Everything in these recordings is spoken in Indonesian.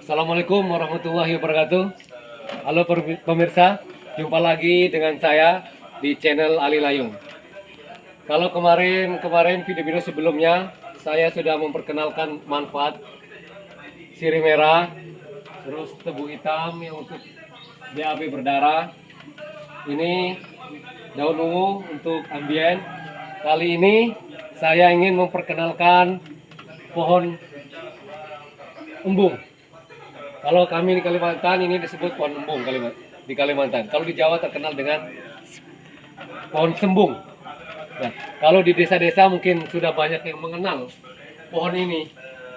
Assalamualaikum warahmatullahi wabarakatuh. Halo pemirsa, jumpa lagi dengan saya di channel Ali Layung. Kalau kemarin video-video sebelumnya saya sudah memperkenalkan manfaat sirih merah, terus tebu hitam yang untuk BAB berdarah. Ini daun ungu untuk ambien. Kali ini saya ingin memperkenalkan pohon embung. Kalau kami di Kalimantan ini disebut pohon embung di Kalimantan. Kalau di Jawa terkenal dengan pohon sembung. Nah, kalau di desa-desa mungkin sudah banyak yang mengenal pohon ini.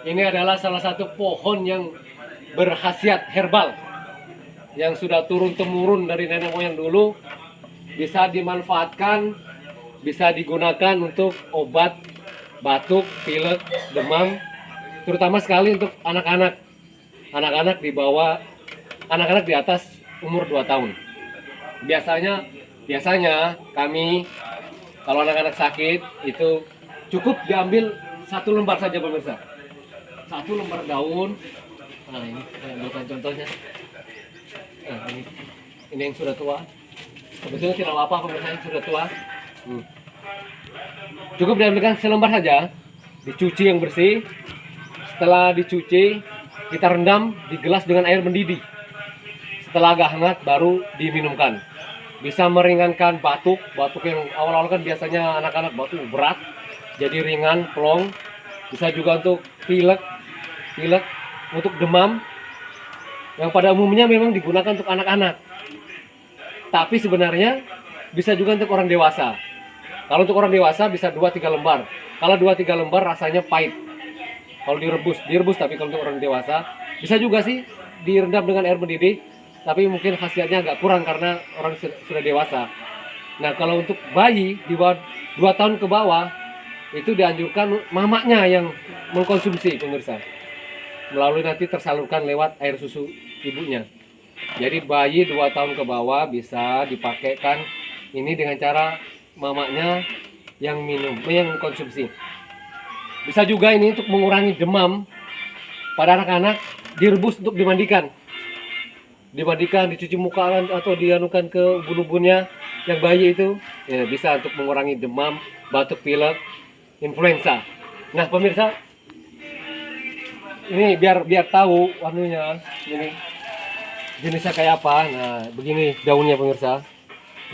Ini adalah salah satu pohon yang berkhasiat herbal yang sudah turun-temurun dari nenek moyang dulu, bisa dimanfaatkan, bisa digunakan untuk obat batuk, pilek, demam, terutama sekali untuk anak-anak anak-anak di atas umur 2 tahun. Biasanya kami kalau anak-anak sakit itu cukup diambil 1 lembar saja pemirsa. 1 lembar daun. Nah, ini bukan contohnya. Nah, ini yang sudah tua. Sebetulnya tidak apa-apa pemirsa yang sudah tua. Cukup diambilkan selembar saja, dicuci yang bersih. Setelah dicuci, kita rendam di gelas dengan air mendidih. Setelah agak hangat baru diminumkan. Bisa meringankan batuk yang awal-awal kan biasanya anak-anak batuk berat, jadi ringan, plong. Bisa juga untuk pilek, untuk demam, yang pada umumnya memang digunakan untuk anak-anak. Tapi sebenarnya bisa juga untuk orang dewasa. Kalau untuk orang dewasa bisa 2-3 lembar. Kalau 2-3 lembar rasanya pahit. Kalau direbus, tapi kalau untuk orang dewasa bisa juga sih direndam dengan air mendidih, tapi mungkin khasiatnya agak kurang karena orang sudah dewasa. Nah, kalau untuk bayi di bawah 2 tahun ke bawah itu dianjurkan mamanya yang mengkonsumsi pemirsa, melalui nanti tersalurkan lewat air susu ibunya. Jadi bayi 2 tahun ke bawah bisa dipakaikan ini dengan cara mamanya yang yang konsumsi. Bisa juga ini untuk mengurangi demam pada anak-anak, direbus untuk dimandikan, dicuci muka atau dianukan ke ubun-ubunnya yang bayi itu, ya, bisa untuk mengurangi demam, batuk pilek, influenza. Nah pemirsa, ini biar tahu warnanya ini jenisnya kayak apa. Nah begini daunnya pemirsa,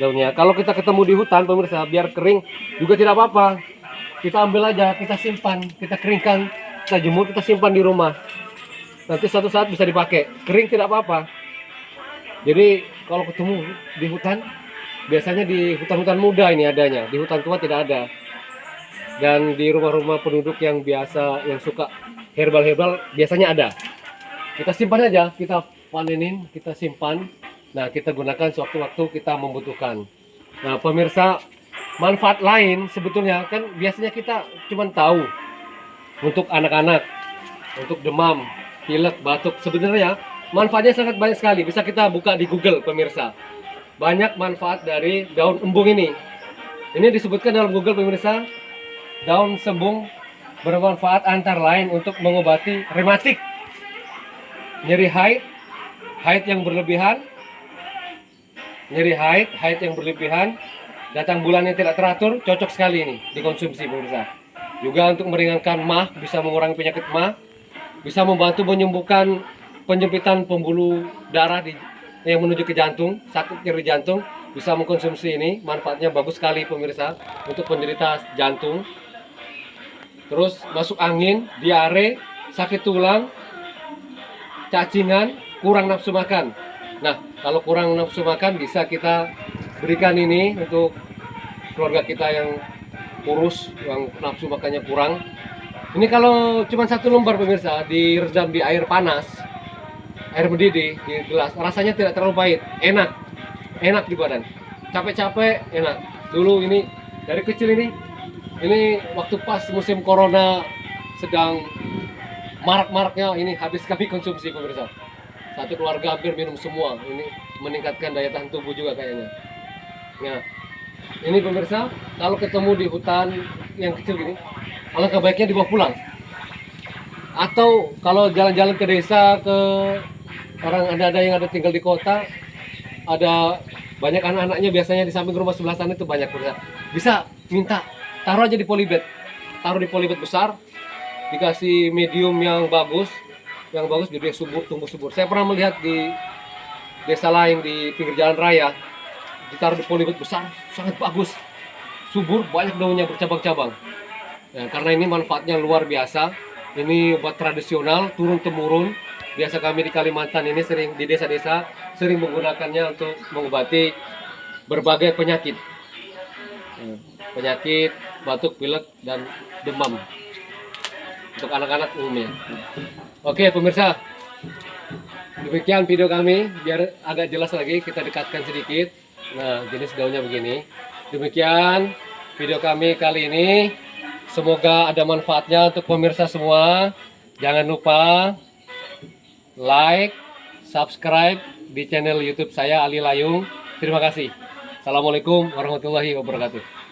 daunnya. Kalau kita ketemu di hutan pemirsa, biar kering juga tidak apa-apa. Kita ambil aja, kita simpan, kita keringkan, kita jemur, kita simpan di rumah. Nanti suatu saat bisa dipakai. Kering tidak apa-apa. Jadi kalau ketemu di hutan, biasanya di hutan-hutan muda ini adanya, di hutan tua tidak ada. Dan di rumah-rumah penduduk yang biasa, yang suka herbal-herbal, biasanya ada. Kita simpan aja, kita panenin, kita simpan. Nah, kita gunakan sewaktu-waktu kita membutuhkan. Nah, pemirsa, manfaat lain sebetulnya kan biasanya kita cuma tahu untuk anak-anak, untuk demam, pilek, batuk. Sebenarnya manfaatnya sangat banyak sekali. Bisa kita buka di Google pemirsa. Banyak manfaat dari daun embung ini. Ini disebutkan dalam Google pemirsa, daun sembung bermanfaat antara lain untuk mengobati rematik, nyeri haid yang berlebihan, datang bulan yang tidak teratur, cocok sekali ini dikonsumsi pemirsa. Juga untuk meringankan mah, bisa mengurangi penyakit mah, bisa membantu menyembuhkan penyempitan pembuluh darah yang menuju ke jantung, sakit nyeri jantung, bisa mengkonsumsi ini. Manfaatnya bagus sekali pemirsa untuk penderita jantung. Terus masuk angin, diare, sakit tulang, cacingan, kurang nafsu makan. Nah, kalau kurang nafsu makan bisa kita berikan ini untuk keluarga kita yang kurus, yang nafsu makannya kurang. Ini kalau cuma 1 lembar pemirsa, direndam di air panas, air mendidih di gelas, rasanya tidak terlalu pahit, enak di badan. Capek-capek enak. Dulu ini dari kecil ini waktu pas musim corona sedang marak-maraknya, ini habis kami konsumsi pemirsa. Satu keluarga hampir minum semua. Ini meningkatkan daya tahan tubuh juga kayaknya. Nah, ini pemirsa, kalau ketemu di hutan yang kecil gini, alangkah baiknya dibawa pulang. Atau kalau jalan-jalan ke desa, ke orang ada yang ada tinggal di kota, ada banyak anak-anaknya biasanya di samping rumah sebelah sana itu banyak bisa minta taruh aja di polybag, taruh di polybag besar, dikasih medium yang bagus jadi subur, tumbuh subur. Saya pernah melihat di desa lain di pinggir jalan raya, ditaruh di polybag besar, sangat bagus, subur, banyak daunnya bercabang-cabang. Ya, karena ini manfaatnya luar biasa. Ini obat tradisional turun temurun. Biasa kami di Kalimantan ini sering di desa-desa sering menggunakannya untuk mengobati berbagai penyakit. Penyakit batuk, pilek, dan demam. Untuk anak-anak umumnya. Oke pemirsa, demikian video kami. Biar agak jelas lagi kita dekatkan sedikit. Nah, jenis daunnya begini. Demikian video kami kali ini. Semoga ada manfaatnya untuk pemirsa semua. Jangan lupa like, subscribe di channel YouTube saya Ali Layung. Terima kasih. Assalamualaikum warahmatullahi wabarakatuh.